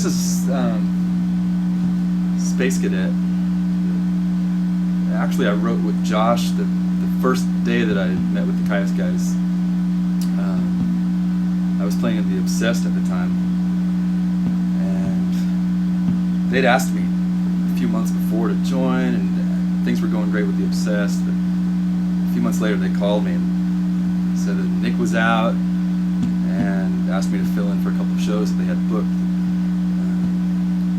is Space Cadet. Actually, I wrote with Josh the first day that I met with the Cadet guys. I was playing in the Obsessed at the time, and they'd asked me a few months before to join, and things were going great with the Obsessed. But a few months later, they called me and said that Nick was out and asked me to fill in for a couple of shows that they had booked.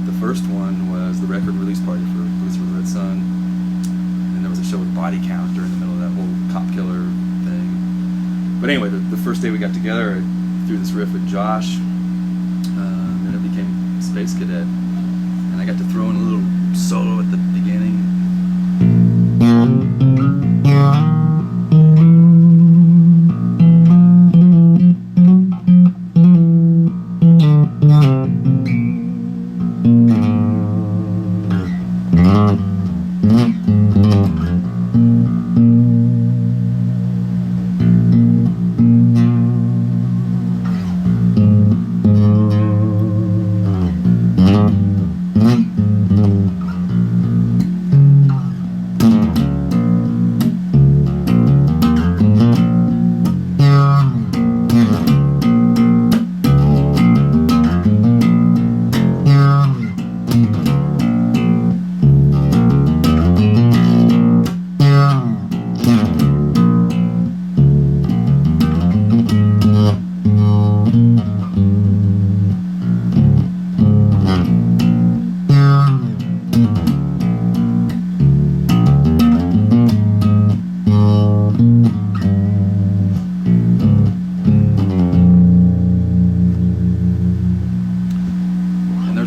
The first one was the record release party for Blues for the Red Sun, and there was a show with Body Count during the middle of that whole cop killer thing. But anyway, the first day we got together, I threw this riff with Josh, and it became Space Cadet, and I got to throw in a little solo at the beginning.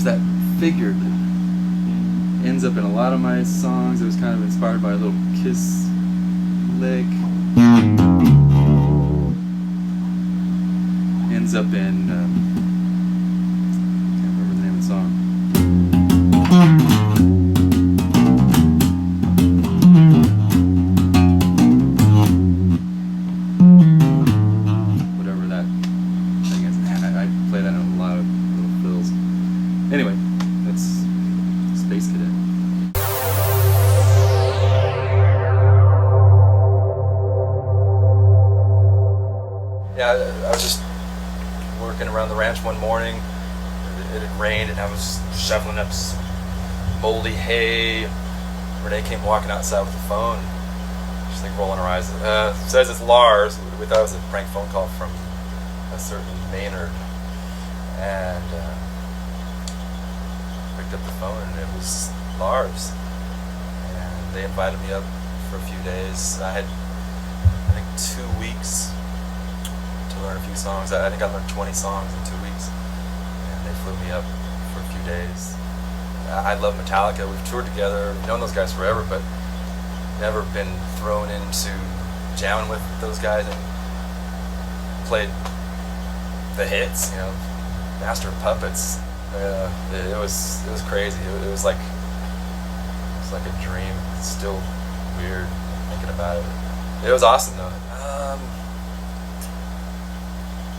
That figure that ends up in a lot of my songs. It was kind of inspired by a little Kiss lick. Ends up in can't remember the name of the song. Whatever that thing is. Man, I play that in a lot of little fills. Anyway, that's Space Cadet. Yeah, I was just working around the ranch one morning. It had rained and I was shoveling up some moldy hay. Renee came walking outside with the phone. She's like rolling her eyes. Says it's Lars. We thought it was a prank phone call from a certain Maynard. And picked up the phone and it was Lars, and they invited me up for a few days. I had, I think, 2 weeks to learn a few songs. I think I learned 20 songs in 2 weeks, and they flew me up for a few days. I love Metallica. We've toured together. We've known those guys forever, but never been thrown into jamming with those guys and played the hits, you know, Master of Puppets. It was crazy. It was like a dream. It's still weird thinking about it. It was awesome though.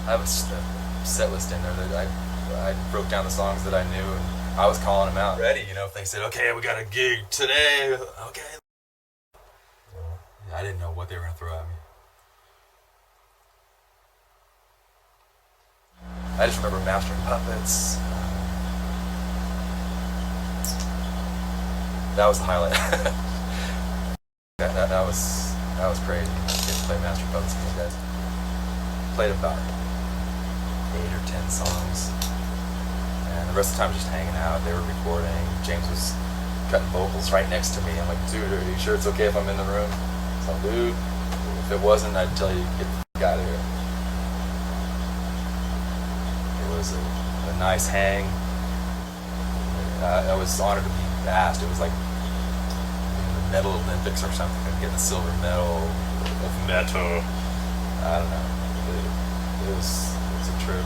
I have a set list in there that I broke down the songs that I knew and I was calling them out. Ready, you know, if they said, okay, we got a gig today, okay. I didn't know what they were gonna throw at me. I just remember Master of Puppets. That was the highlight. that was crazy. Get to play Master of Puppets with these guys. Played about 8 or 10 songs, and the rest of the time just hanging out. They were recording. James was cutting vocals right next to me. I'm like, dude, are you sure it's okay if I'm in the room? So, dude, if it wasn't, I'd tell you to get the f*** out of here. It was a nice hang. I was honored to be asked. It was like the Metal Olympics or something. Getting the silver medal of metal. I don't know. It was a trip.